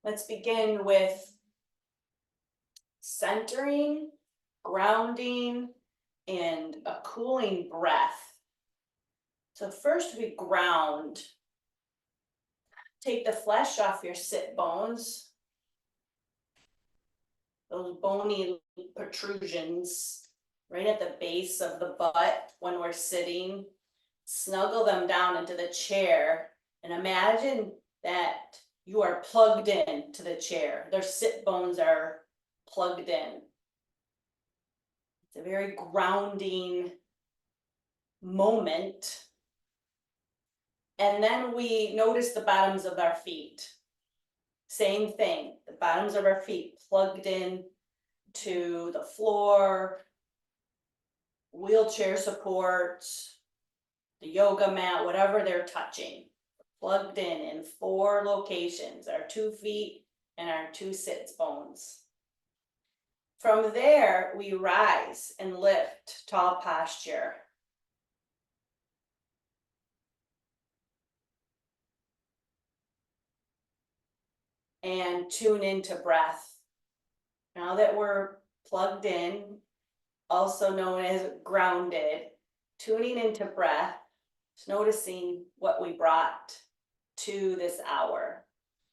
Let's begin with centering, grounding, and a cooling breath. So first we ground. Take the flesh off your sit bones, those bony protrusions right at the base of the butt when we're sitting. Snuggle them down into the chair and imagine that you are plugged in to the chair. Their sit bones are plugged in. It's a very grounding moment. And then we notice the bottoms of our feet. Same thing, the bottoms of our feet plugged in to the floor, wheelchair supports, the yoga mat, whatever they're touching. Plugged in 4 locations, our 2 feet and our 2 sits bones. From there, we rise and lift, tall posture. And tune into breath. Now that we're plugged in, also known as grounded, tuning into breath, just noticing what we brought to this hour,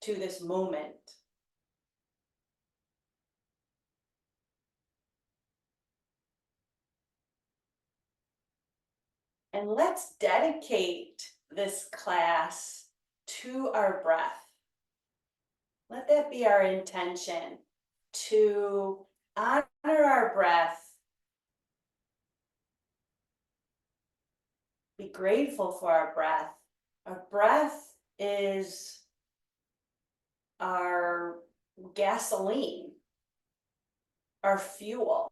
to this moment. And let's dedicate this class to our breath. Let that be our intention, to honor our breath, be grateful for our breath. Our breath is our gasoline, our fuel.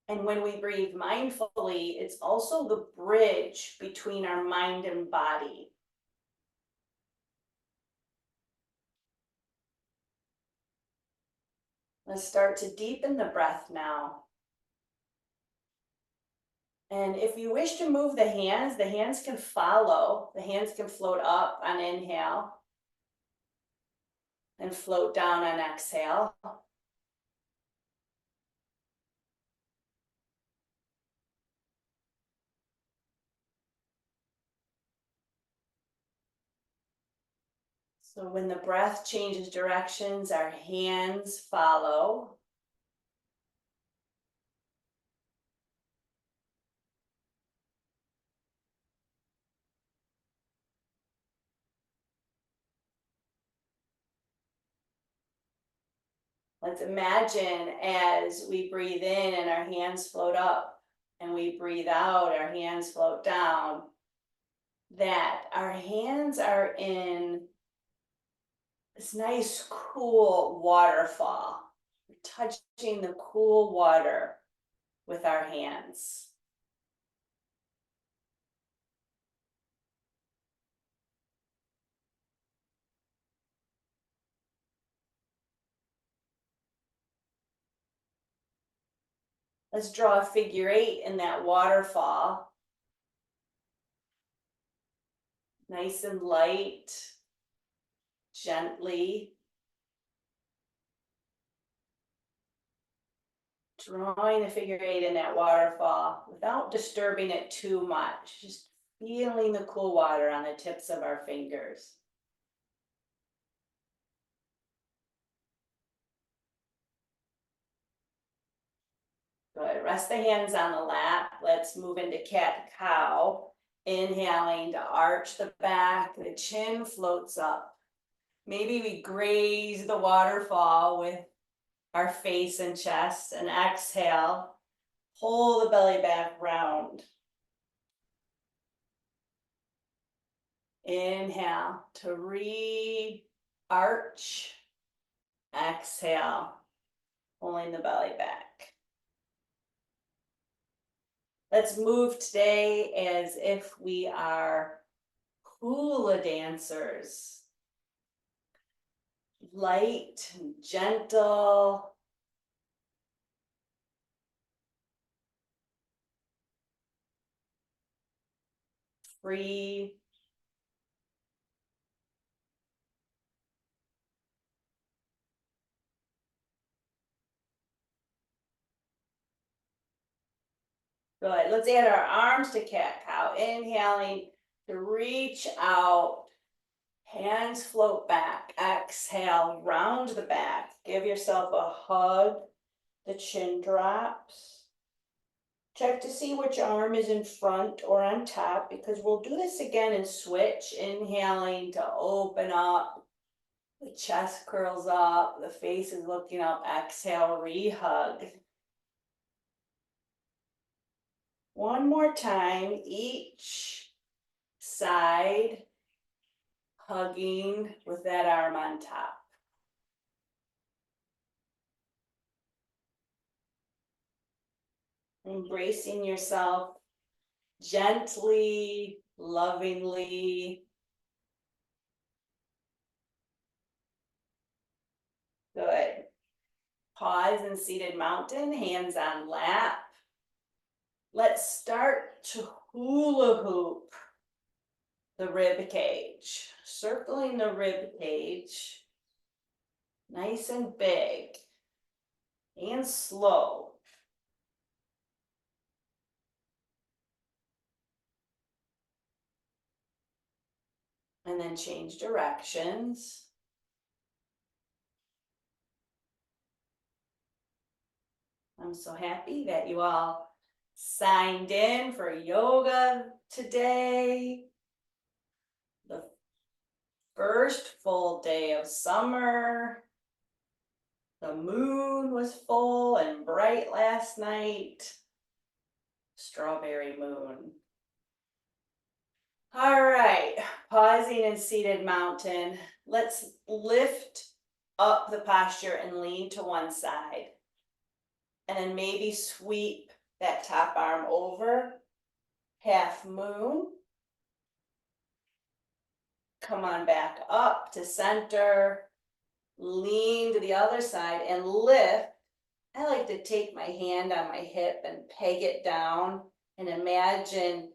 And when we breathe mindfully, it's also the bridge between our mind and body. Let's start to deepen the breath now. And if you wish to move the hands can follow. The hands can float up on inhale and float down on exhale. So when the breath changes directions, our hands follow. Let's imagine as we breathe in and our hands float up and we breathe out, our hands float down, that our hands are in this nice cool waterfall. We're touching the cool water with our hands. Let's draw a figure 8 in that waterfall. Nice and light, gently. Drawing a figure 8 in that waterfall without disturbing it too much. Just feeling the cool water on the tips of our fingers. Good. Rest the hands on the lap. Let's move into cat-cow. Inhaling to arch the back, the chin floats up. Maybe we graze the waterfall with our face and chest, and exhale, pull the belly back round. Inhale to re-arch. Exhale, pulling the belly back. Let's move today as if we are hula dancers. Light and gentle. free. Good. Let's add our arms to cat-cow. Inhaling to reach out. Hands float back. Exhale, round the back. Give yourself a hug. The chin drops. Check to see which arm is in front or on top, because we'll do this again and switch. Inhaling to open up. The chest curls up. The face is looking up. Exhale, re-hug. One more time, each side, hugging with that arm on top. Embracing yourself gently, lovingly. Good. Pause in seated mountain, hands on lap. Let's start to hula hoop the rib cage, circling the rib cage, nice and big and slow. And then change directions. I'm so happy that you all signed in for yoga today. The first full day of summer. The moon was full and bright last night. Strawberry moon. All right, pausing in seated mountain. Let's lift up the posture and lean to one side. And then maybe sweep that top arm over. Half moon. Come on back up to center. Lean to the other side and lift. I like to take my hand on my hip and peg it down and imagine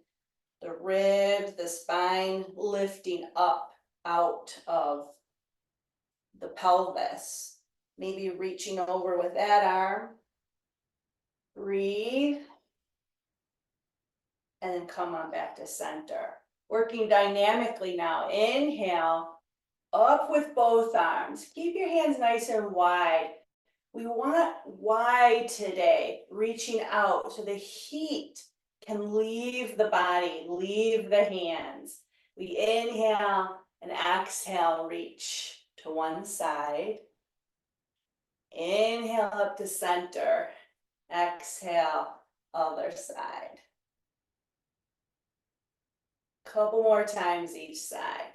the ribs, the spine lifting up out of the pelvis. Maybe reaching over with that arm. Breathe. And then come on back to center. Working dynamically now. Inhale, up with both arms. Keep your hands nice and wide. We want wide today, reaching out so the heat can leave the body, leave the hands. We inhale and exhale, reach to one side. Inhale up to center. Exhale, other side. Couple more times each side.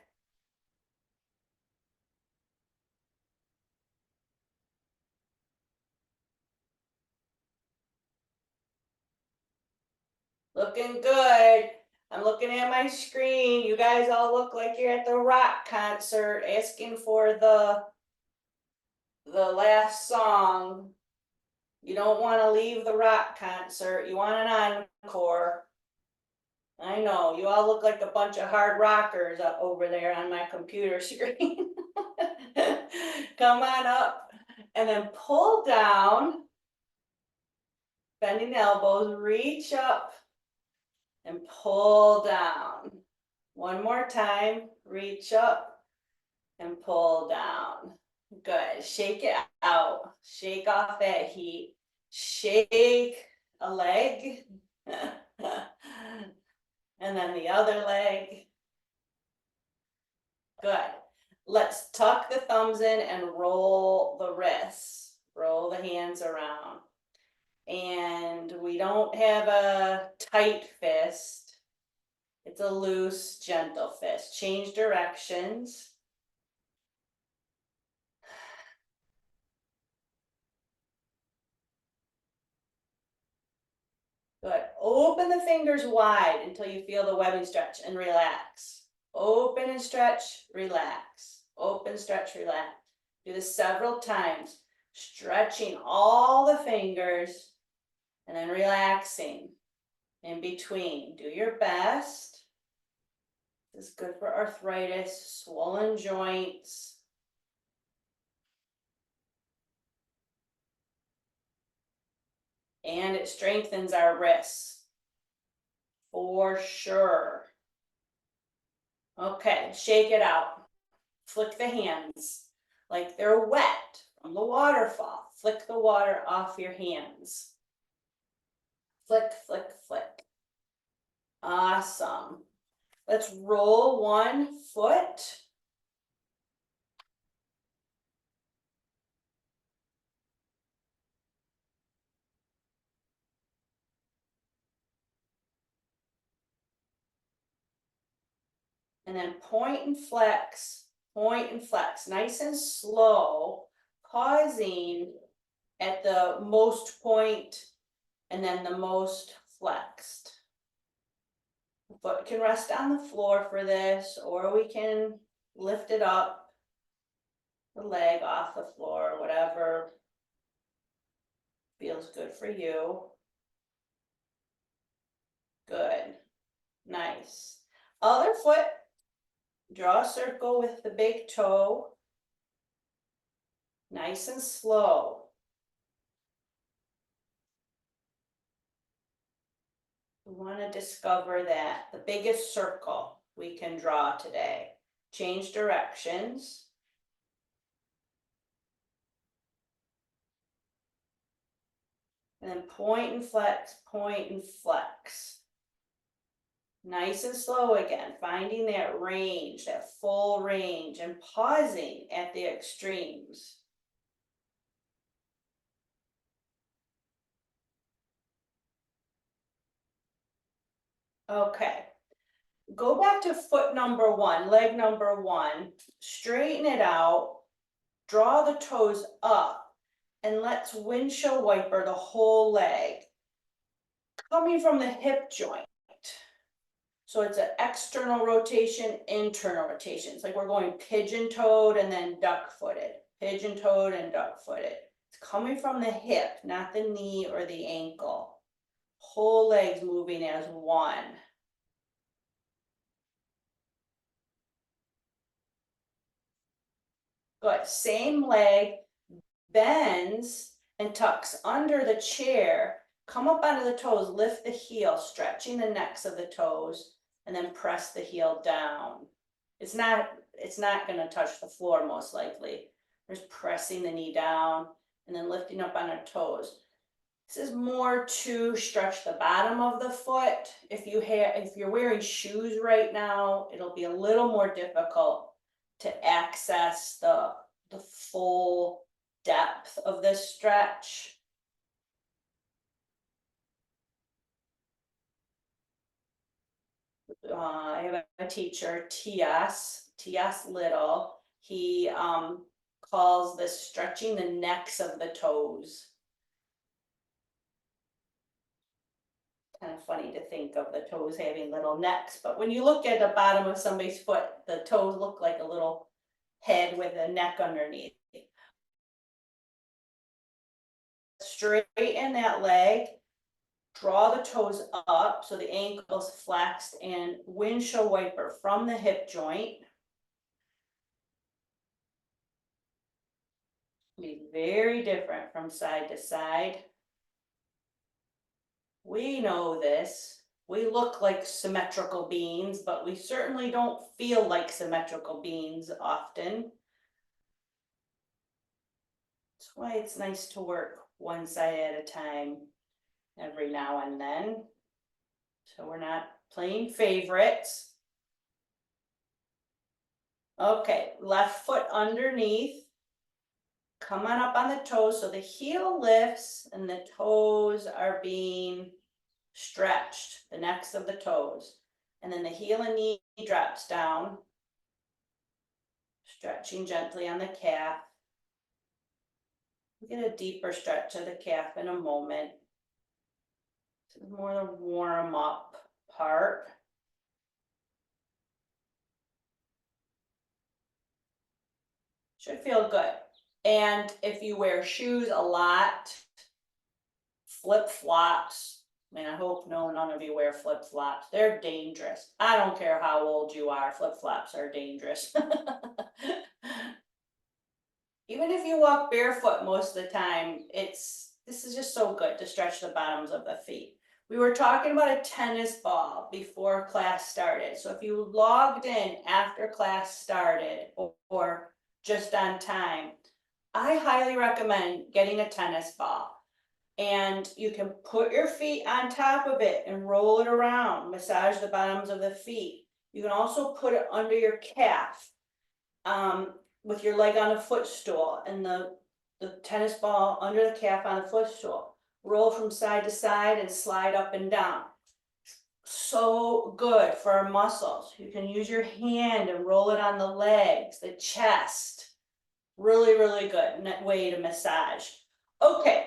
Looking good. I'm looking at my screen. You guys all look like you're at the rock concert asking for the last song. You don't want to leave the rock concert. You want an encore. I know, you all look like a bunch of hard rockers up over there on my computer screen. Come on up and then pull down, bending the elbows, reach up and pull down. One more time, reach up and pull down. Good, shake it out, shake off that heat, shake a leg, and then the other leg. Good. Let's tuck the thumbs in and roll the wrists. Roll the hands around. And we don't have a tight fist. It's a loose, gentle fist. Change directions. Good. Open the fingers wide until you feel the webbing stretch and relax. Open and stretch, relax. Open, stretch, relax. Do this several times, stretching all the fingers and then relaxing in between. Do your best. This is good for arthritis, swollen joints. And it strengthens our wrists. For sure. Okay, shake it out. Flick the hands like they're wet from the waterfall. Flick the water off your hands. Flick, flick, flick. Awesome. Let's roll one foot. And then point and flex, nice and slow, pausing at the most point and then the most flexed. The foot can rest on the floor for this, or we can lift it up, the leg off the floor, whatever feels good for you. Good, nice. Other foot, draw a circle with the big toe, nice and slow. We want to discover that, the biggest circle we can draw today. Change directions. And then point and flex, point and flex. Nice and slow again, finding that range, that full range, and pausing at the extremes. Okay, go back to foot number one, leg number one, straighten it out, draw the toes up, and let's windshield wiper the whole leg, coming from the hip joint. So it's an external rotation, internal rotation. It's like we're going pigeon-toed and then duck-footed, pigeon-toed and duck-footed. It's coming from the hip, not the knee or the ankle. Whole leg's moving as one. Good, same leg bends and tucks under the chair. Come up onto the toes, lift the heel, stretching the necks of the toes, and then press the heel down. It's not gonna touch the floor most likely. Just pressing the knee down and then lifting up on our toes. This is more to stretch the bottom of the foot. If you're wearing shoes right now, it'll be a little more difficult to access the full depth of this stretch. I have a teacher, T.S. Little. He calls this stretching the necks of the toes. Kind of funny to think of the toes having little necks, but when you look at the bottom of somebody's foot, the toes look like a little head with a neck underneath. Straighten that leg, draw the toes up so the ankle's flexed, and windshield wiper from the hip joint. Be very different from side to side. We know this. We look like symmetrical beings, but we certainly don't feel like symmetrical beings often. That's why it's nice to work one side at a time every now and then. So we're not playing favorites. Okay, left foot underneath. Come on up on the toes so the heel lifts and the toes are being stretched, the necks of the toes. And then the heel and knee drops down, stretching gently on the calf. We'll get a deeper stretch of the calf in a moment. This is more the warm up part. Should feel good. And if you wear shoes a lot, flip-flops, I mean, I hope none of you wear flip-flops. They're dangerous. I don't care how old you are, flip-flops are dangerous. Even if you walk barefoot most of the time, this is just so good to stretch the bottoms of the feet. We were talking about a tennis ball before class started. So if you logged in after class started or just on time, I highly recommend getting a tennis ball. And you can put your feet on top of it and roll it around, massage the bottoms of the feet. You can also put it under your calf, with your leg on a footstool and the tennis ball under the calf on the footstool. Roll from side to side and slide up and down. So good for our muscles. You can use your hand and roll it on the legs, the chest. Really, really good way to massage. Okay,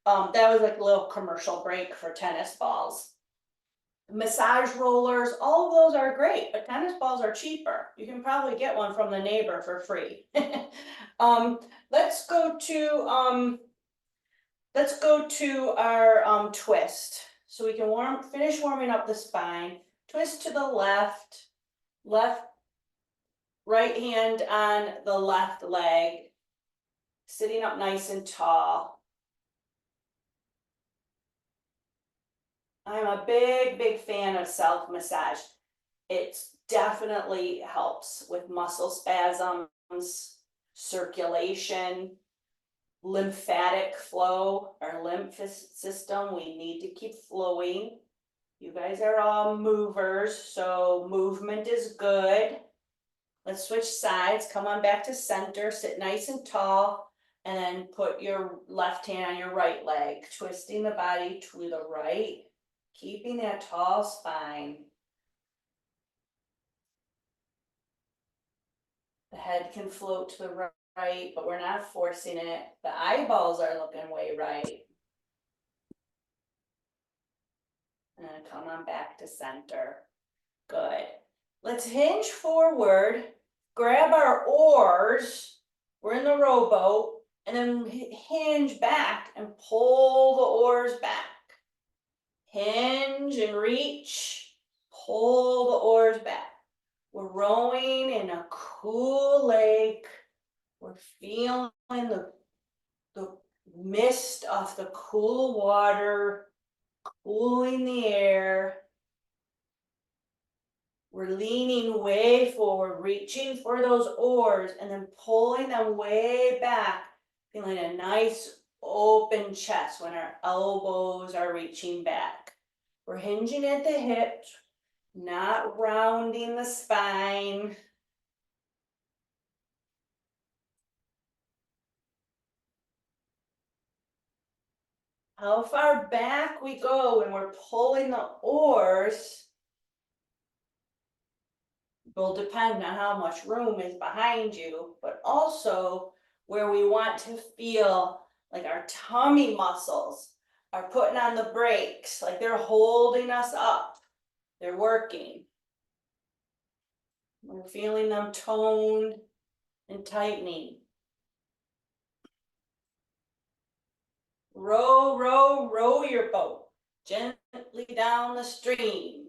that was like a little commercial break for tennis balls. Massage rollers, all of those are great, but tennis balls are cheaper. You can probably get one from the neighbor for free. Let's go to our twist. So we can finish warming up the spine. Twist to the left, right hand on the left leg, sitting up nice and tall. I'm a big fan of self-massage. It definitely helps with muscle spasms, circulation, lymphatic flow. Our lymph system, we need to keep flowing. You guys are all movers, so movement is good. Let's switch sides. Come on back to center, sit nice and tall, and then put your left hand on your right leg, twisting the body to the right, keeping that tall spine. The head can float to the right, but we're not forcing it. The eyeballs are looking way right. And then come on back to center. Good. Let's hinge forward, grab our oars. We're in the rowboat, and then hinge back and pull the oars back. Hinge and reach, pull the oars back. We're rowing in a cool lake. We're feeling the mist off the cool water, cooling the air. We're leaning way forward, reaching for those oars and then pulling them way back, feeling a nice open chest when our elbows are reaching back. We're hinging at the hips, not rounding the spine. How far back we go when we're pulling the oars will depend on how much room is behind you, but also where we want to feel like our tummy muscles are putting on the brakes, like they're holding us up. They're working. We're feeling them toned and tightening. Row, row, row your boat gently down the stream.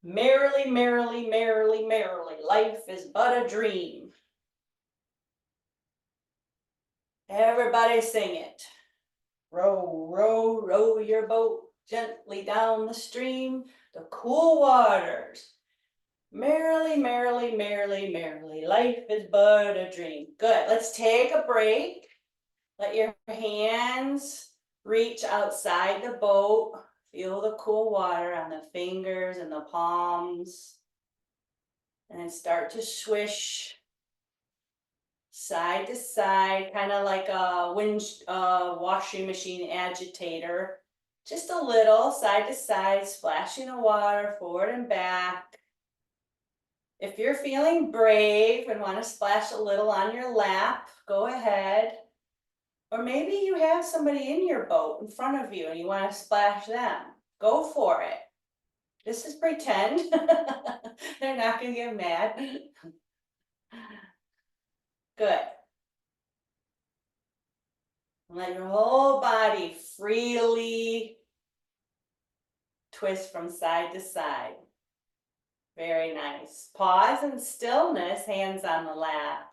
Merrily, merrily, merrily, merrily, life is but a dream. Everybody sing it. Row, row, row your boat gently down the stream, the cool waters. Merrily, merrily, merrily, merrily, life is but a dream. Good, let's take a break. Let your hands reach outside the boat. Feel the cool water on the fingers and the palms. And then start to swish side to side, kind of like a washing machine agitator. Just a little, side to side, splashing the water forward and back. If you're feeling brave and want to splash a little on your lap, go ahead. Or maybe you have somebody in your boat in front of you and you want to splash them. Go for it. This is pretend. They're not going to get mad. Good. Let your whole body freely twist from side to side. Very nice. Pause and stillness, hands on the lap.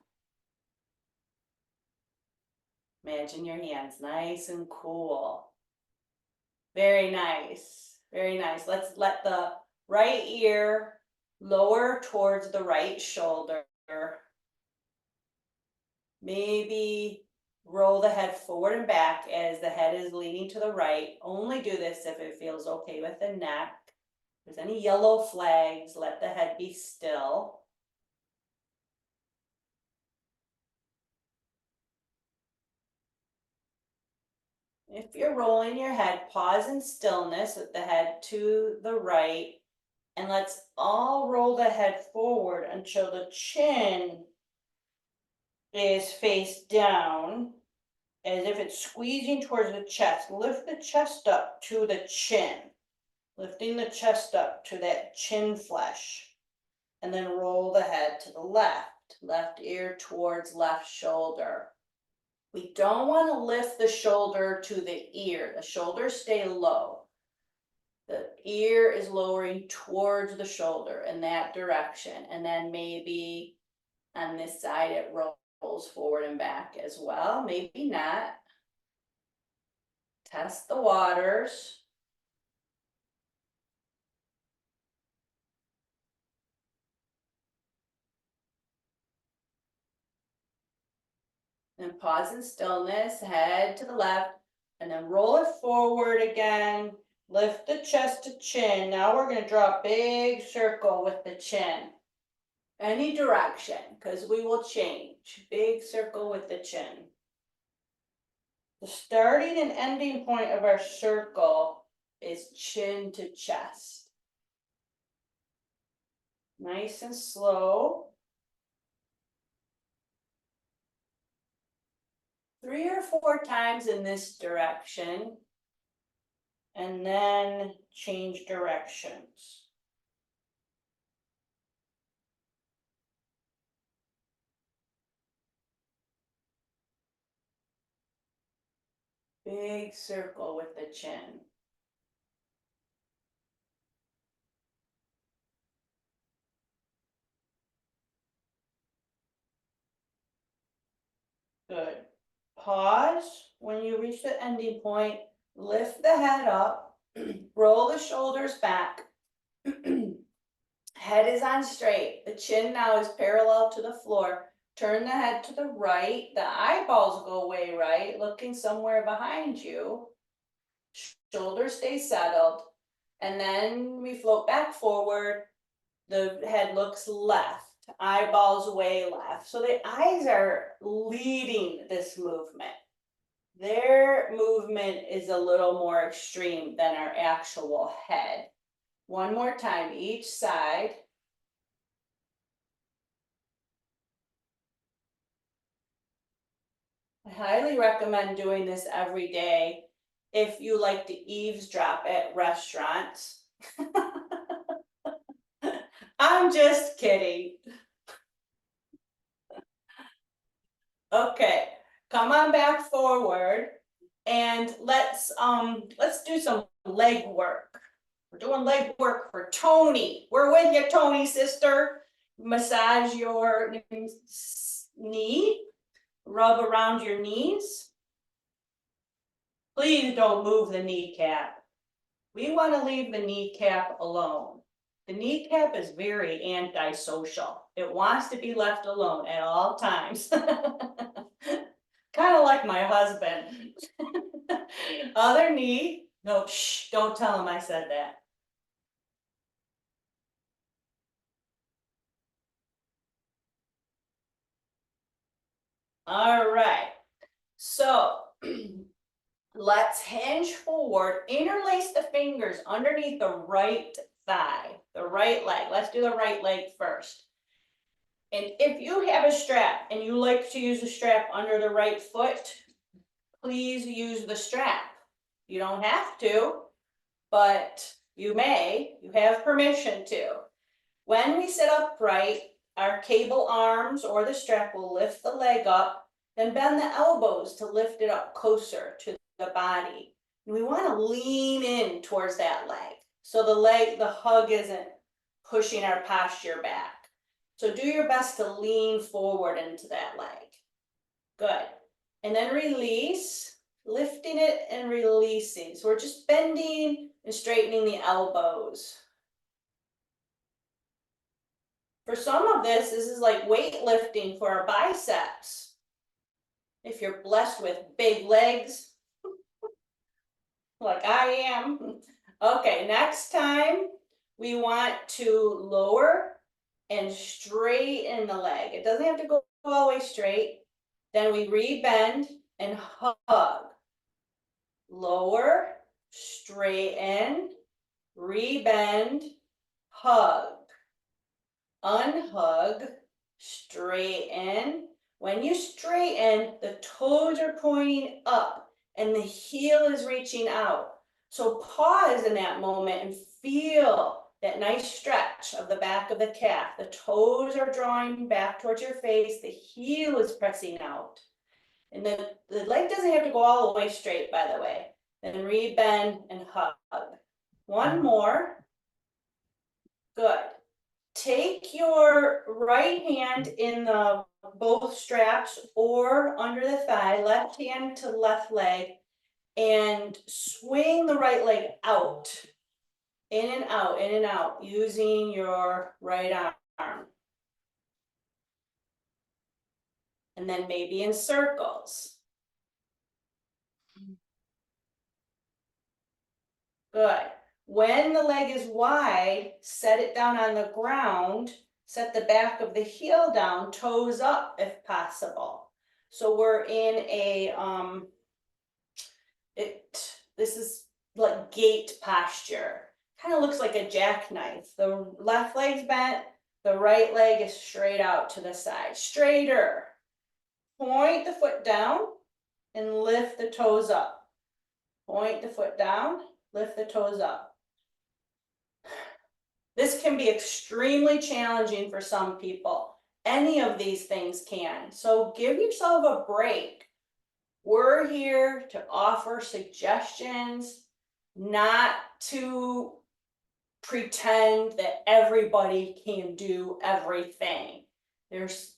Imagine your hands nice and cool. Very nice. Very nice. Let's let the right ear lower towards the right shoulder. Maybe roll the head forward and back as the head is leaning to the right. Only do this if it feels okay with the neck. If there's any yellow flags, let the head be still. If you're rolling your head, pause in stillness with the head to the right. And let's all roll the head forward until the chin is face down, as if it's squeezing towards the chest. Lift the chest up to the chin, lifting the chest up to that chin flesh, and then roll the head to the left ear towards left shoulder. We don't want to lift the shoulder to the ear. The shoulders stay low. The ear is lowering towards the shoulder in that direction, and then maybe on this side it rolls forward and back as well, maybe not. Test the waters. And pause in stillness, head to the left, and then roll it forward again. Lift the chest to chin. Now we're going to draw a big circle with the chin. Any direction, because we will change. Big circle with the chin. The starting and ending point of our circle is chin to chest. Nice and slow. 3 or 4 times in this direction, and then change directions. Big circle with the chin. Good. Pause when you reach the ending point, lift the head up, roll the shoulders back. Head is on straight. The chin now is parallel to the floor. Turn the head to the right. The eyeballs go way right, looking somewhere behind you. Shoulders stay settled. And then we float back forward. The head looks left. Eyeballs way left. So the eyes are leading this movement. Their movement is a little more extreme than our actual head. One more time, each side. I highly recommend doing this every day if you like to eavesdrop at restaurants. I'm just kidding. Okay, come on back forward and let's do some leg work. We're doing leg work for Tony. We're with you, Tony, sister. Massage your knee, rub around your knees. Please don't move the kneecap. We want to leave the kneecap alone. The kneecap is very antisocial. It wants to be left alone at all times. Kind of like my husband. Other knee. No, shh, don't tell him I said that. All right. So let's hinge forward, interlace the fingers underneath the right thigh, the right leg. Let's do the right leg first. And if you have a strap and you like to use a strap under the right foot, please use the strap. You don't have to, but you may. You have permission to. When we sit upright, our cable arms or the strap will lift the leg up, then bend the elbows to lift it up closer to the body. And we want to lean in towards that leg. So the hug isn't pushing our posture back. So do your best to lean forward into that leg. Good. And then release, lifting it and releasing. So we're just bending and straightening the elbows. For some of this is like weightlifting for our biceps. If you're blessed with big legs, like I am. Okay, next time we want to lower and straighten the leg. It doesn't have to go all the way straight. Then we rebend and hug. Lower, straighten, rebend, hug. Unhug, straighten. When you straighten, the toes are pointing up and the heel is reaching out. So pause in that moment and feel that nice stretch of the back of the calf. The toes are drawing back towards your face. The heel is pressing out. And the leg doesn't have to go all the way straight, by the way. Then rebend and hug. One more. Good. Take your right hand in the both straps or under the thigh, left hand to left leg, and swing the right leg out, in and out, using your right arm. And then maybe in circles. Good. When the leg is wide, set it down on the ground, set the back of the heel down, toes up if possible. So we're in a, this is like gate posture. Kind of looks like a jackknife. The left leg's bent, the right leg is straight out to the side. Straighter. Point the foot down and lift the toes up. Point the foot down, lift the toes up. This can be extremely challenging for some people. Any of these things can. So give yourself a break. We're here to offer suggestions, not to pretend that everybody can do everything. There's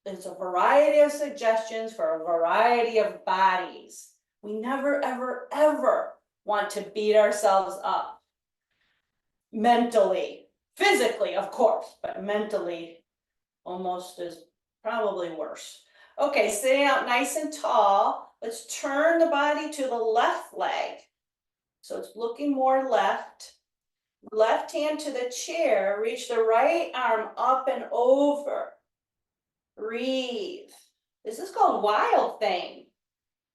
a variety of suggestions for a variety of bodies. We never, ever, ever want to beat ourselves up. Mentally. Physically, of course, but mentally, almost is probably worse. Okay, sitting up nice and tall. Let's turn the body to the left leg. So it's looking more left. Left hand to the chair. Reach the right arm up and over. Breathe. This is called wild thing.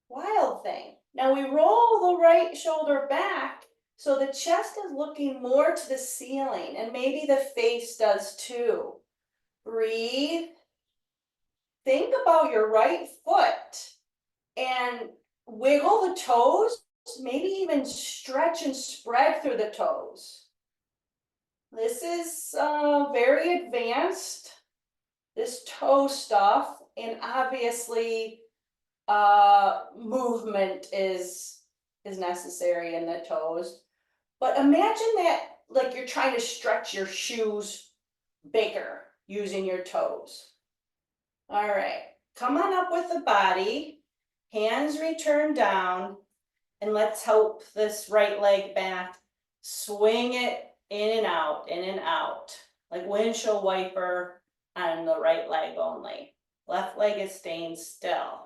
Wild thing. Now we roll the right shoulder back. So the chest is looking more to the ceiling, and maybe the face does too. Breathe. Think about your right foot and wiggle the toes, maybe even stretch and spread through the toes. This is very advanced, this toe stuff, and obviously movement is necessary in the toes. But imagine that like you're trying to stretch your shoes bigger using your toes. All right, come on up with the body, hands return down, and let's help this right leg back. Swing it in and out, like windshield wiper on the right leg only. Left leg is staying still.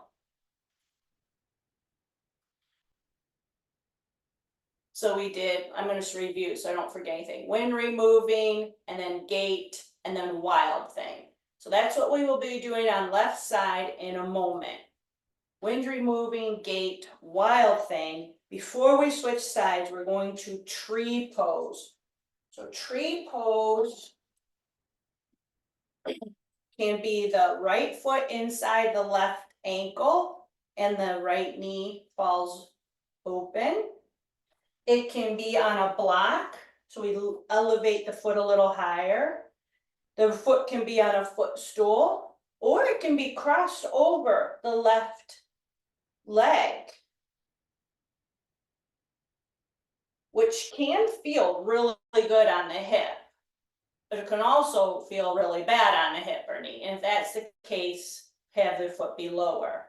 So we did, I'm going to review so I don't forget anything. Wind removing, and then gate, and then wild thing. So that's what we will be doing on left side in a moment. Wind removing, gate, wild thing. Before we switch sides, we're going to tree pose. So tree pose can be the right foot inside the left ankle and the right knee falls open. It can be on a block, so we elevate the foot a little higher. The foot can be on a footstool, or it can be crossed over the left leg. which can feel really good on the hip, but it can also feel really bad on the hip or knee. And if that's the case, have the foot be lower.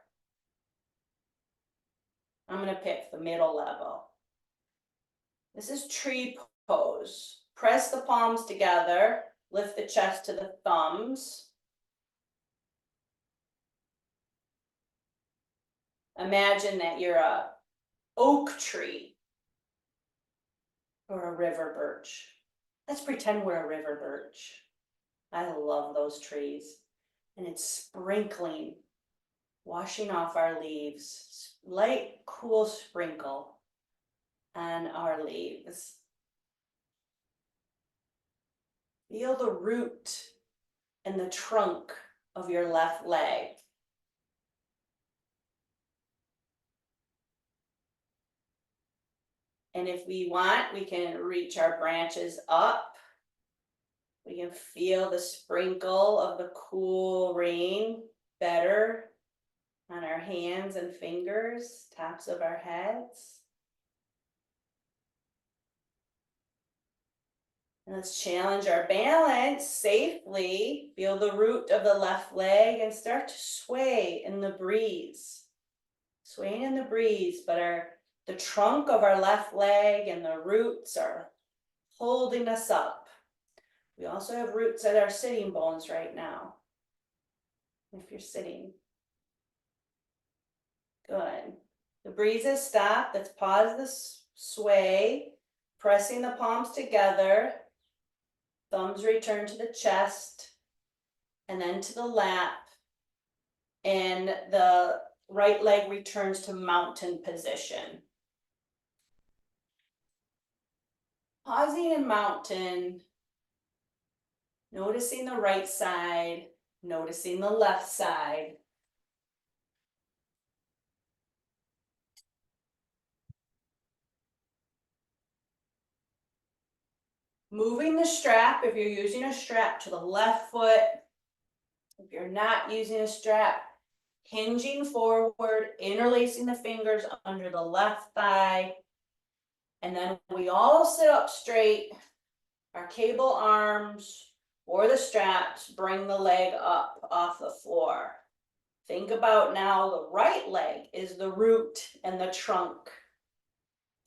I'm going to pick the middle level. This is tree pose. Press the palms together, lift the chest to the thumbs. Imagine that you're a oak tree or a river birch. Let's pretend we're a river birch. I love those trees. And it's sprinkling, washing off our leaves. Light, cool sprinkle on our leaves. Feel the root and the trunk of your left leg. And if we want, we can reach our branches up. We can feel the sprinkle of the cool rain better on our hands and fingers, tops of our heads. And let's challenge our balance safely. Feel the root of the left leg and start to sway in the breeze. Swaying in the breeze, but the trunk of our left leg and the roots are holding us up. We also have roots at our sitting bones right now. If you're sitting. Good. The breeze has stopped. Let's pause this sway, pressing the palms together. Thumbs return to the chest and then to the lap. And the right leg returns to mountain position. Pausing in mountain, noticing the right side, noticing the left side. Moving the strap, if you're using a strap, to the left foot. If you're not using a strap, hinging forward, interlacing the fingers under the left thigh. And then we all sit up straight. Our cable arms or the straps bring the leg up off the floor. Think about now the right leg is the root and the trunk,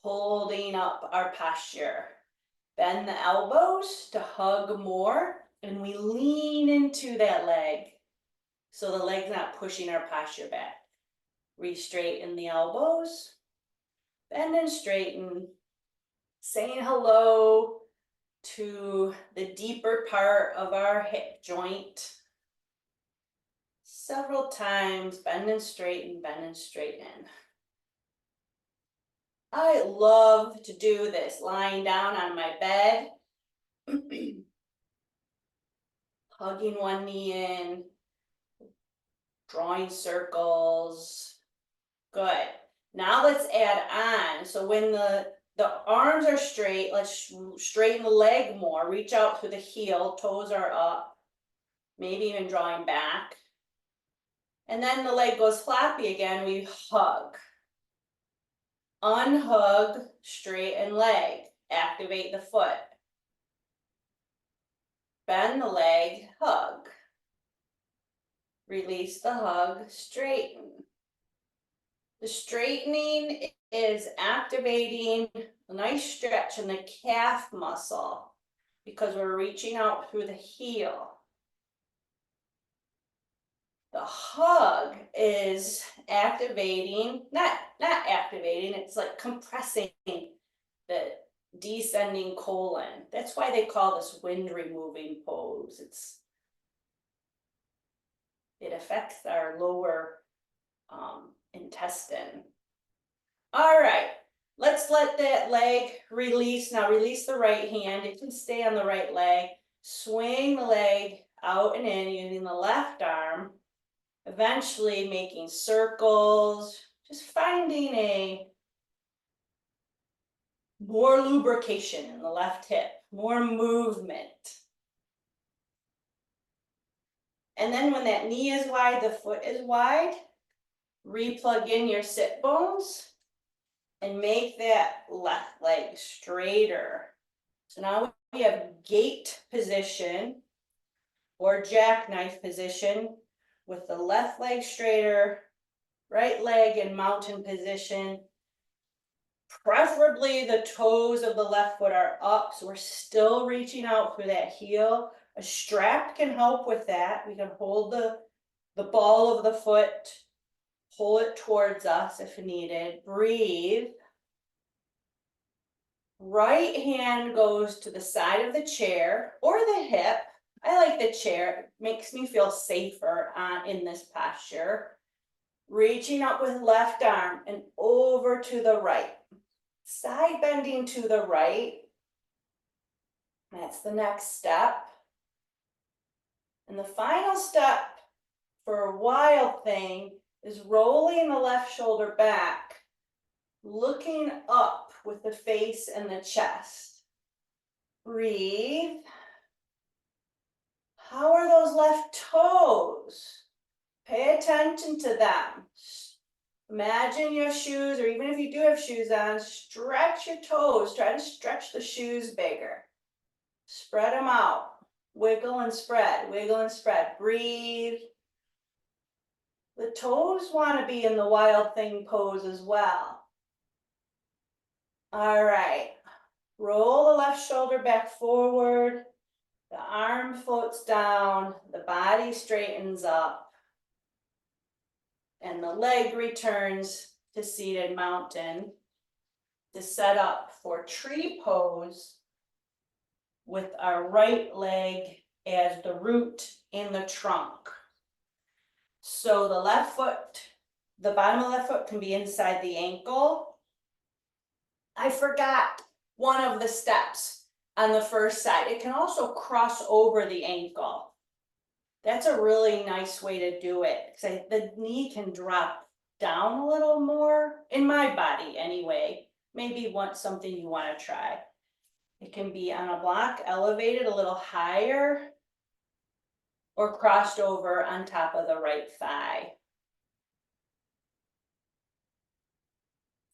holding up our posture. Bend the elbows to hug more, and we lean into that leg so the leg's not pushing our posture back. Re-straighten the elbows, bend and straighten, saying hello to the deeper part of our hip joint. Several times, bend and straighten, bend and straighten. I love to do this lying down on my bed, hugging one knee in, drawing circles. Good. Now let's add on. So when the arms are straight, let's straighten the leg more. Reach out through the heel, toes are up, maybe even drawing back. And then the leg goes floppy again, we hug. Unhug, straighten leg, activate the foot. Bend the leg, hug. Release the hug, straighten. The straightening is activating a nice stretch in the calf muscle because we're reaching out through the heel. The hug is activating, not activating, it's like compressing the descending colon. That's why they call this wind removing pose. It affects our lower intestine. All right, let's let that leg release. Now release the right hand. It can stay on the right leg. Swing the leg out and in using the left arm. Eventually making circles, just finding more lubrication in the left hip, more movement. And then when that knee is wide, the foot is wide, replug in your sit bones. and make that left leg straighter. So now we have gate position or jackknife position with the left leg straighter, right leg in mountain position. Preferably the toes of the left foot are up, so we're still reaching out for that heel. A strap can help with that. We can hold the ball of the foot, pull it towards us if needed. Breathe. Right hand goes to the side of the chair or the hip. I like the chair, it makes me feel safer in this posture. Reaching up with left arm and over to the right. Side bending to the right. That's the next step. And the final step for a wild thing is rolling the left shoulder back, looking up with the face and the chest. Breathe. How are those left toes? Pay attention to them. Imagine your shoes, or even if you do have shoes on, stretch your toes. Try to stretch the shoes bigger. Spread them out. Wiggle and spread, wiggle and spread. Breathe. The toes want to be in the wild thing pose as well. All right. Roll the left shoulder back forward. The arm floats down. The body straightens up. And the leg returns to seated mountain to set up for tree pose with our right leg as the root in the trunk. So the left foot, the bottom of the left foot can be inside the ankle. I forgot one of the steps on the first side. It can also cross over the ankle. That's a really nice way to do it, because the knee can drop down a little more, in my body anyway. Maybe something you want to try. It can be on a block, elevated a little higher, or crossed over on top of the right thigh.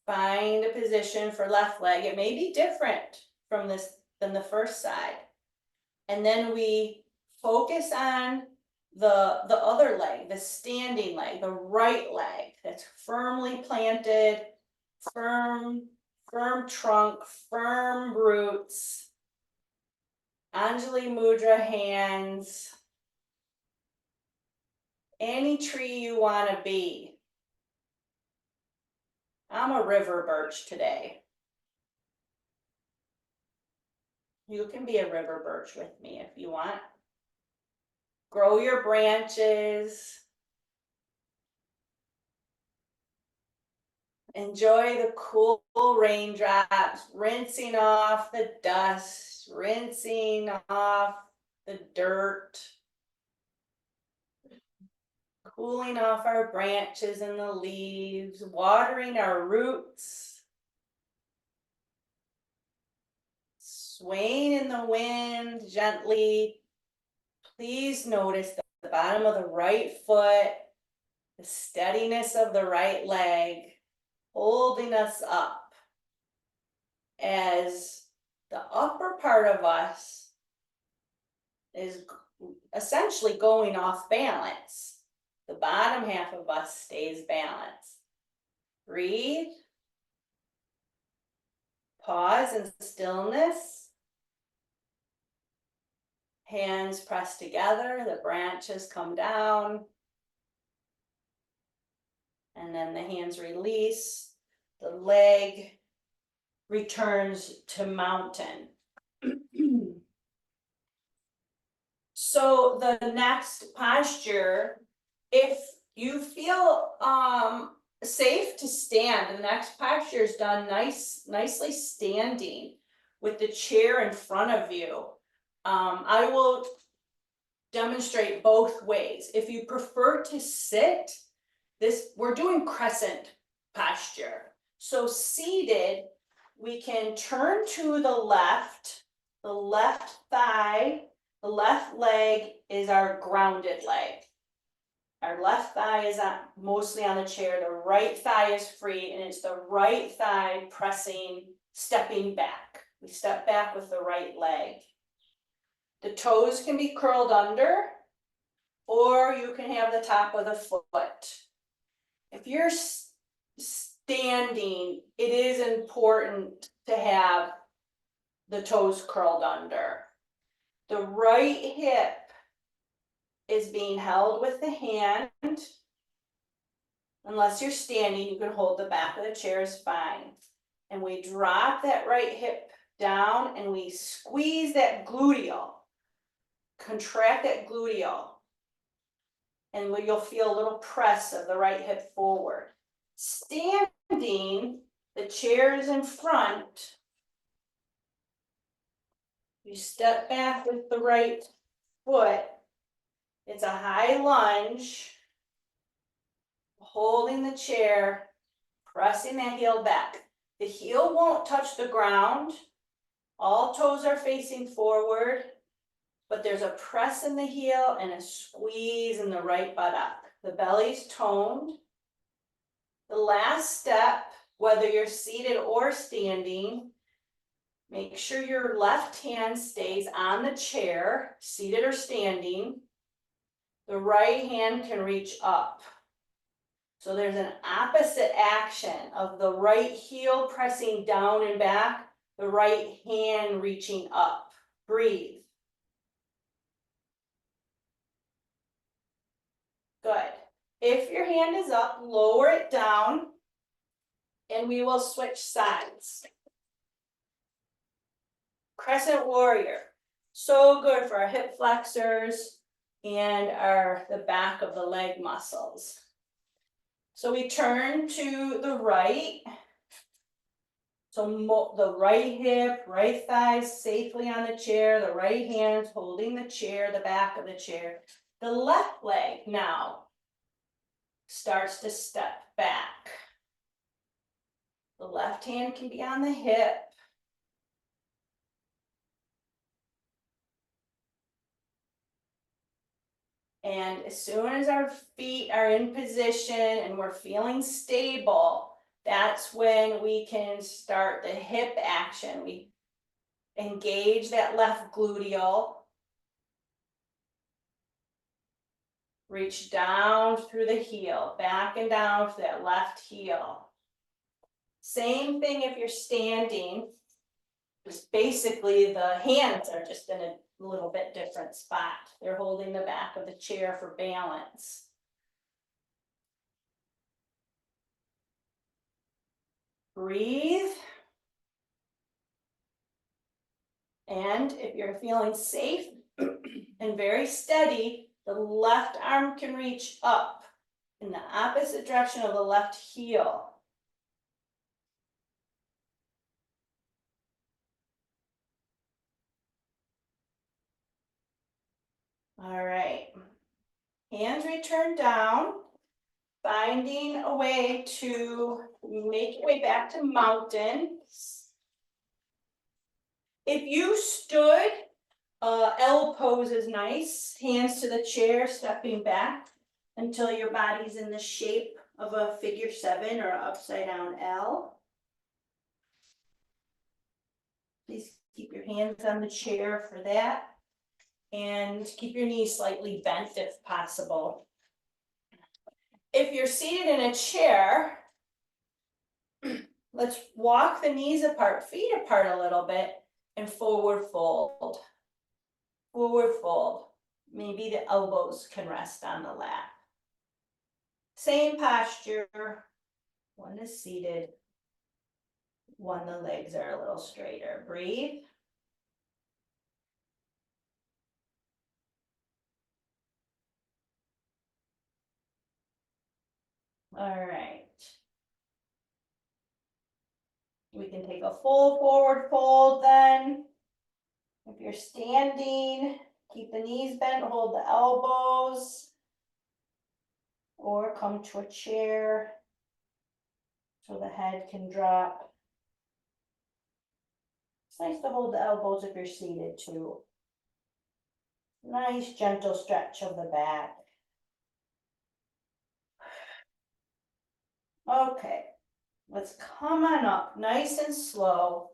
Find a position for left leg. It may be different from this than the first side. And then we focus on the other leg, the standing leg, the right leg that's firmly planted, firm trunk, firm roots. Anjali Mudra hands. Any tree you want to be. I'm a river birch today. You can be a river birch with me if you want. Grow your branches. Enjoy the cool raindrops, rinsing off the dust, rinsing off the dirt, cooling off our branches and the leaves, watering our roots, swaying in the wind gently. Please notice the bottom of the right foot, the steadiness of the right leg, holding us up as the upper part of us is essentially going off balance. The bottom half of us stays balanced. Breathe. Pause in stillness. Hands press together, the branches come down. And then the hands release, the leg returns to mountain. So the next posture, if you feel safe to stand, the next posture is done nicely standing with the chair in front of you. I will demonstrate both ways. If you prefer to sit, we're doing crescent posture. So seated, we can turn to the left thigh, the left leg is our grounded leg. Our left thigh is mostly on the chair, the right thigh is free, and it's the right thigh pressing, stepping back. We step back with the right leg. The toes can be curled under, or you can have the top of the foot. If you're standing, it is important to have the toes curled under. The right hip is being held with the hand. Unless you're standing, you can hold the back of the chair is fine. And we drop that right hip down and we squeeze that gluteal. Contract that gluteal. And you'll feel a little press of the right hip forward. Standing, the chair is in front. You step back with the right foot. It's a high lunge. Holding the chair, pressing that heel back. The heel won't touch the ground. All toes are facing forward, but there's a press in the heel and a squeeze in the right buttock. The belly's toned. The last step, whether you're seated or standing, make sure your left hand stays on the chair, seated or standing. The right hand can reach up. So there's an opposite action of the right heel pressing down and back, the right hand reaching up. Breathe. Good. If your hand is up, lower it down, and we will switch sides. Crescent warrior. So good for our hip flexors and the back of the leg muscles. So we turn to the right. So the right hip, right thigh safely on the chair, the right hand holding the chair, the back of the chair. The left leg now starts to step back. The left hand can be on the hip. And as soon as our feet are in position and we're feeling stable, that's when we can start the hip action. We engage that left gluteal. Reach down through the heel, back and down to that left heel. Same thing if you're standing. Just basically the hands are just in a little bit different spot. They're holding the back of the chair for balance. Breathe. And if you're feeling safe and very steady, the left arm can reach up in the opposite direction of the left heel. All right. Hands return down, finding a way to make your way back to mountain. If you stood, L pose is nice. Hands to the chair, stepping back until your body's in the shape of a figure 7 or upside down L. Please keep your hands on the chair for that. And keep your knees slightly bent if possible. If you're seated in a chair, let's walk the knees apart, feet apart a little bit, and forward fold. Forward fold. Maybe the elbows can rest on the lap. Same posture. One is seated. One, the legs are a little straighter. Breathe. All right. We can take a full forward fold then. If you're standing, keep the knees bent, hold the elbows, or come to a chair so the head can drop. It's nice to hold the elbows if you're seated too. Nice gentle stretch of the back. Okay, let's come on up nice and slow.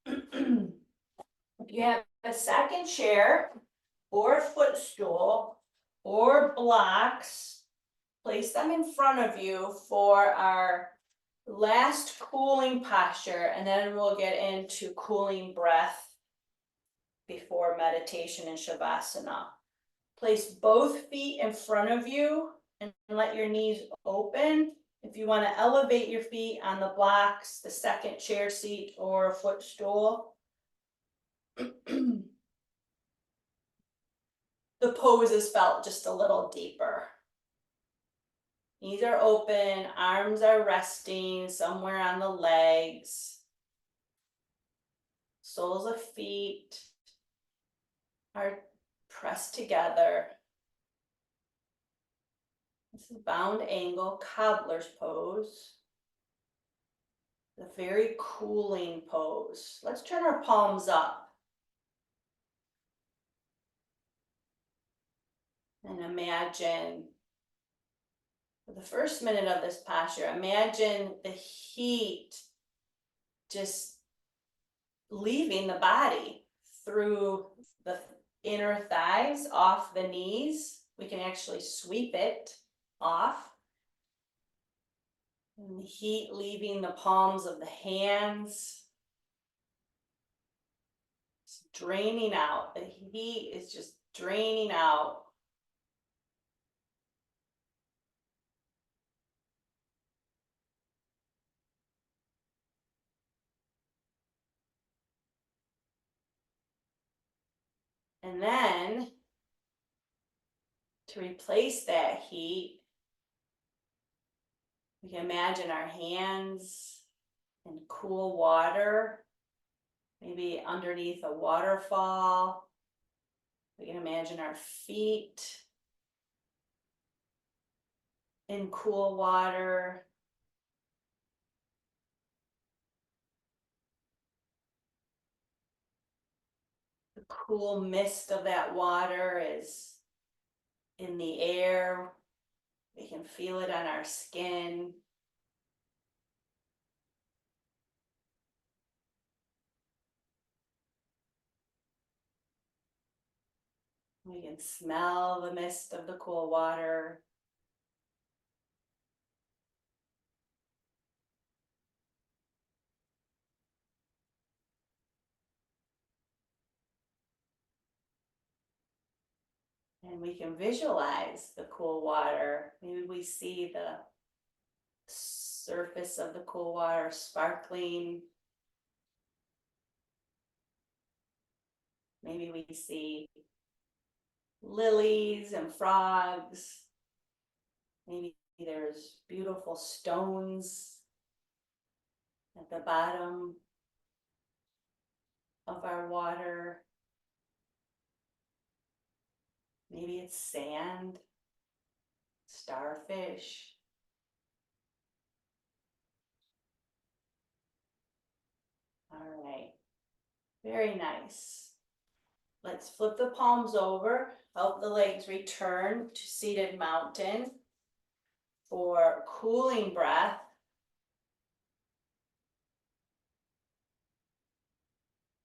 If you have a second chair or a footstool or blocks, place them in front of you for our last cooling posture, and then we'll get into cooling breath before meditation and Shavasana. Place both feet in front of you and let your knees open. If you want to elevate your feet on the blocks, the second chair seat or a footstool. The pose is felt just a little deeper. Knees are open, arms are resting somewhere on the legs. Soles of feet are pressed together. This is bound angle, cobbler's pose. The very cooling pose. Let's turn our palms up. And imagine, for the first minute of this posture, imagine the heat just leaving the body through the inner thighs, off the knees. We can actually sweep it off. And the heat leaving the palms of the hands. It's draining out. The heat is just draining out. And then, to replace that heat, we can imagine our hands in cool water, maybe underneath a waterfall. We can imagine our feet in cool water. The cool mist of that water is in the air. We can feel it on our skin. We can smell the mist of the cool water. And we can visualize the cool water. Maybe we see the surface of the cool water sparkling. Maybe we see lilies and frogs. Maybe there's beautiful stones at the bottom of our water. Maybe it's sand, starfish. All right, very nice. Let's flip the palms over, help the legs return to seated mountain for cooling breath.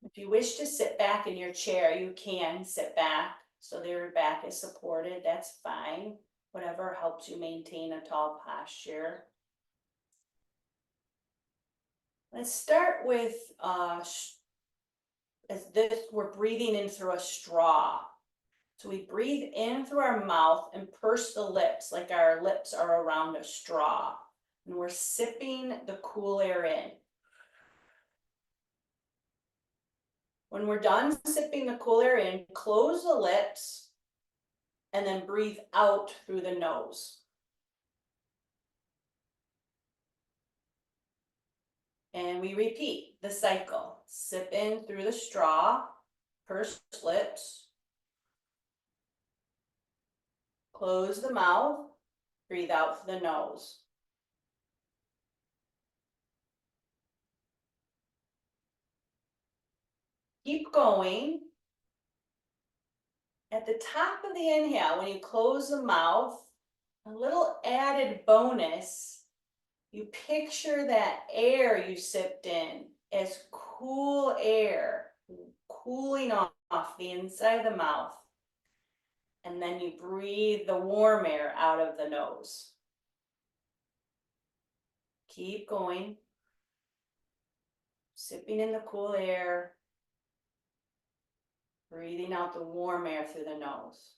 If you wish to sit back in your chair, you can sit back so that your back is supported. That's fine. Whatever helps you maintain a tall posture. Let's start with as this, we're breathing in through a straw. So we breathe in through our mouth and purse the lips like our lips are around a straw. And we're sipping the cool air in. When we're done sipping the cool air in, close the lips and then breathe out through the nose. And we repeat the cycle. Sip in through the straw, purse lips, close the mouth, breathe out through the nose. Keep going. At the top of the inhale, when you close the mouth, a little added bonus You picture that air you sipped in as cool air, cooling off the inside of the mouth. And then you breathe the warm air out of the nose. Keep going. Sipping in the cool air, breathing out the warm air through the nose.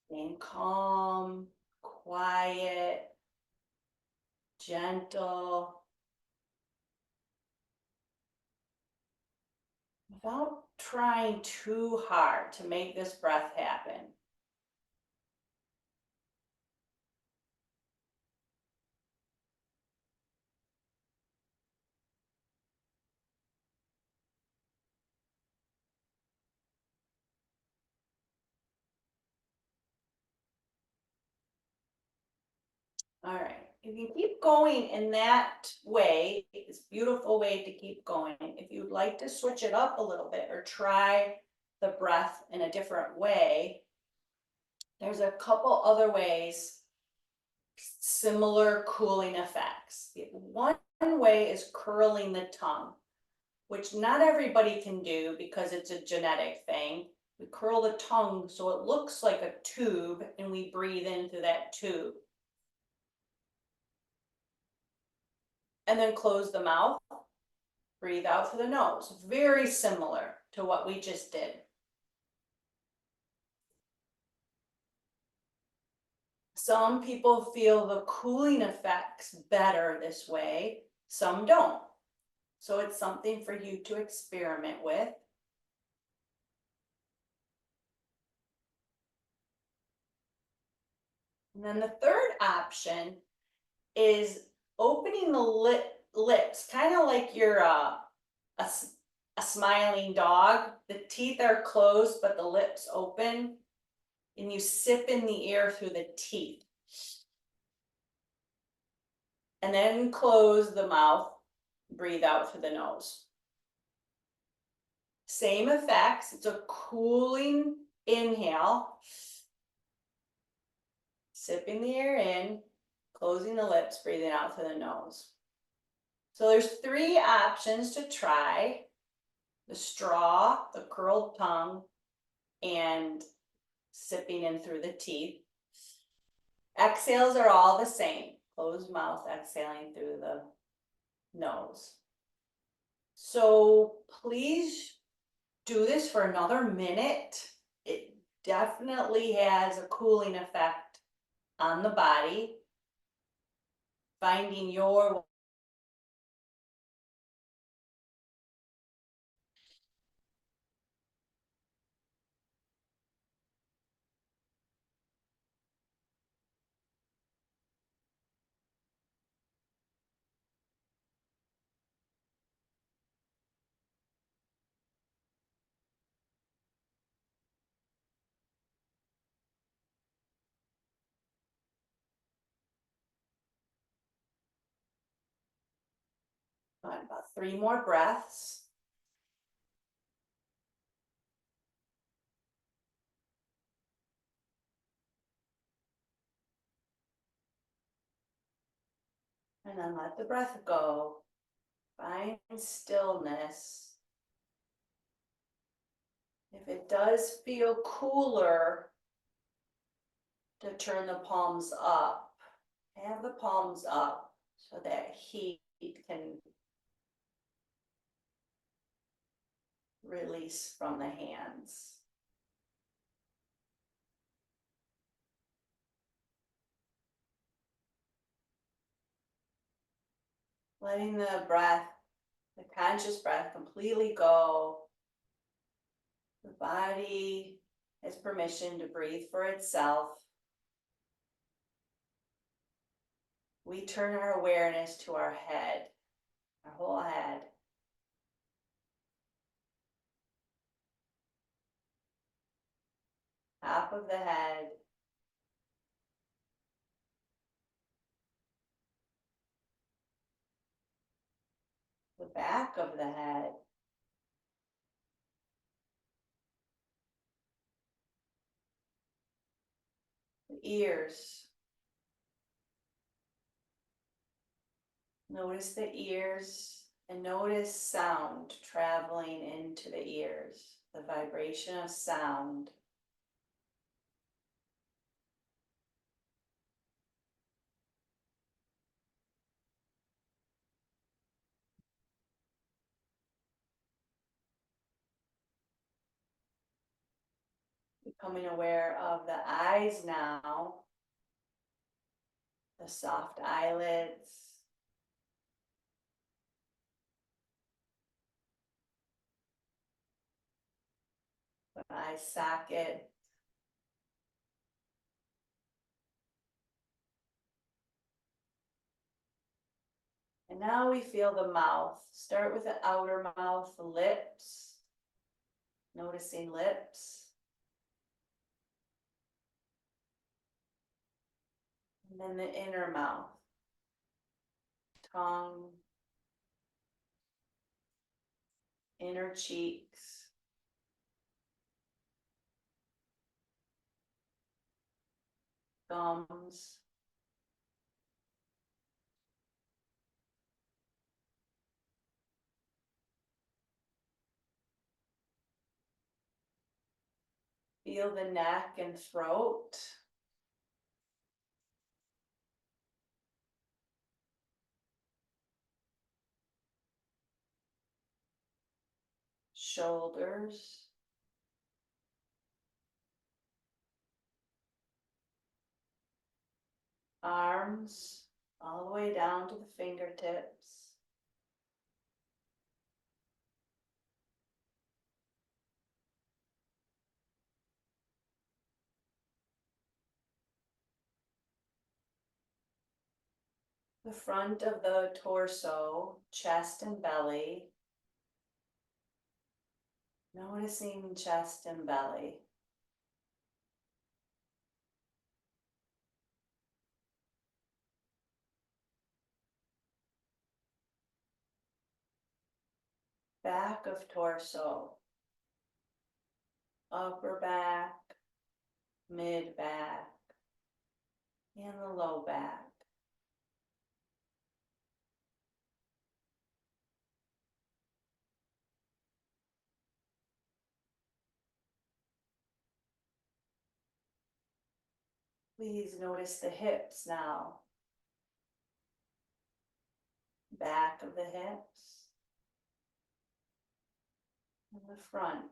Staying calm, quiet, gentle, without trying too hard to make this breath happen. All right, if you keep going in that way, this beautiful way to keep going, if you'd like to switch it up a little bit or try the breath in a different way, there's a couple other ways, similar cooling effects. One way is curling the tongue, which not everybody can do because it's a genetic thing. We curl the tongue so it looks like a tube and we breathe in through that tube. And then close the mouth, breathe out through the nose. Very similar to what we just did. Some people feel the cooling effects better this way, some don't. So it's something for you to experiment with. And then the third option is opening the lips, kind of like you're a smiling dog. The teeth are closed, but the lips open, and you sip in the air through the teeth. And then close the mouth, breathe out through the nose. Same effects, it's a cooling inhale, sipping the air in, closing the lips, breathing out through the nose. So there's three options to try: the straw, the curled tongue, and sipping in through the teeth. Exhales are all the same. Closed mouth, exhaling through the nose. So please do this for another minute. It definitely has a cooling effect on the body. Finding your about 3 more breaths. And then let the breath go. Find stillness. If it does feel cooler to turn the palms up, have the palms up so that heat can release from the hands. Letting the breath, the conscious breath, completely go. The body has permission to breathe for itself. We turn our awareness to our head, our whole head. Top of the head, back of the head. The ears. Notice the ears and notice sound traveling into the ears, the vibration of sound. Becoming aware of the eyes now, the soft eyelids, the eye socket. And now we feel the mouth. Start with the outer mouth, the lips, noticing lips. And then the inner mouth, tongue, inner cheeks, gums, feel the neck and throat. Shoulders, arms, all the way down to the fingertips. The front of the torso, chest and belly. Noticing chest and belly. Back of torso, upper back, mid back, and the low back. Please notice the hips now. Back of the hips and the front.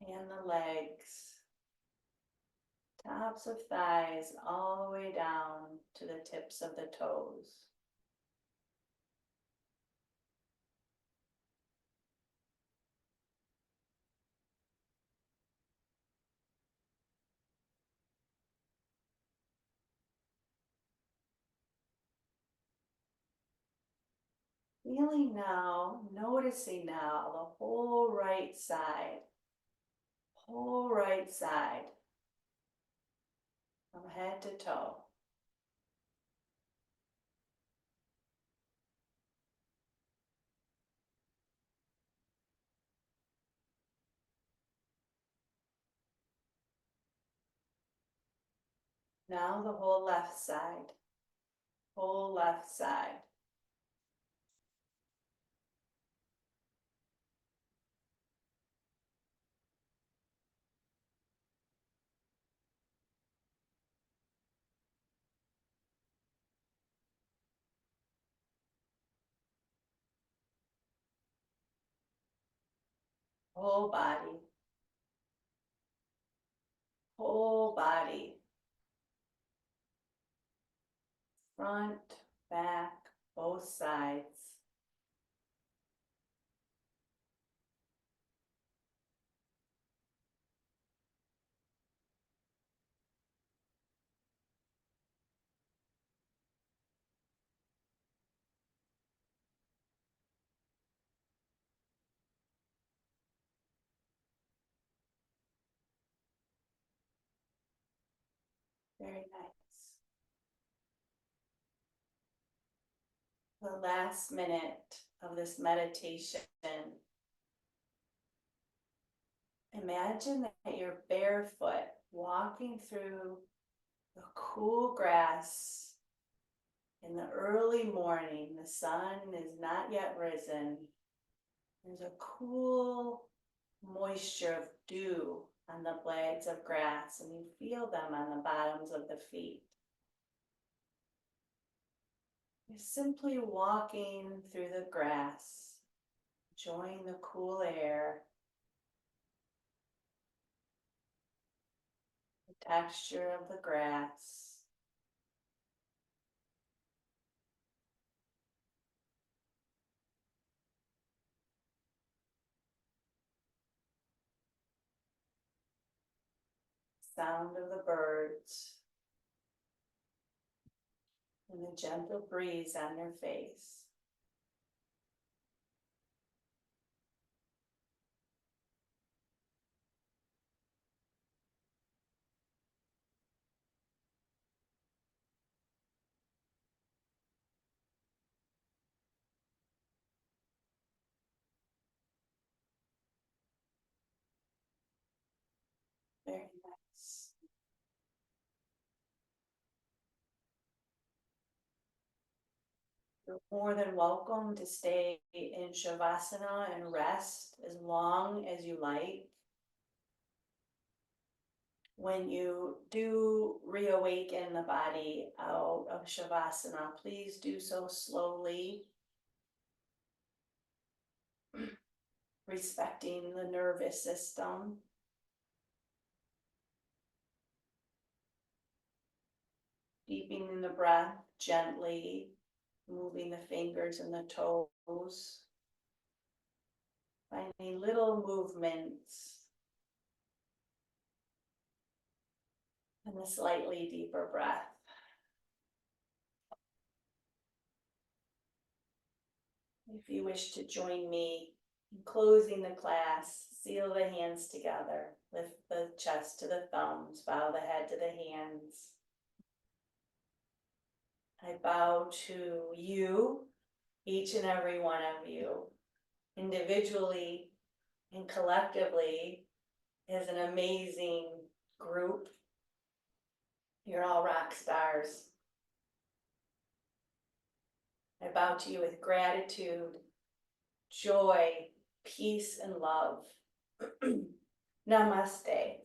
And the legs. Tops of thighs all the way down to the tips of the toes. Feeling now, noticing now the whole right side, from head to toe. Now the whole left side, whole left side. Whole body, whole body. Front, back, both sides. Very nice. The last minute of this meditation, imagine that you're barefoot walking through the cool grass in the early morning. The sun is not yet risen. There's a cool moisture of dew on the blades of grass, and you feel them on the bottoms of the feet. You're simply walking through the grass, enjoying the cool air, the texture of the grass. Sound of the birds, and the gentle breeze on your face. Very nice. You're more than welcome to stay in Shavasana and rest as long as you like. When you do reawaken the body out of Shavasana, please do so slowly, respecting the nervous system. Deepening the breath gently, moving the fingers and the toes. Finding little movements and a slightly deeper breath. If you wish to join me in closing the class, seal the hands together, lift the chest to the thumbs, bow the head to the hands. I bow to you, each and every one of you, individually and collectively as an amazing group. You're all rock stars. I bow to you with gratitude, joy, peace, and love. Namaste.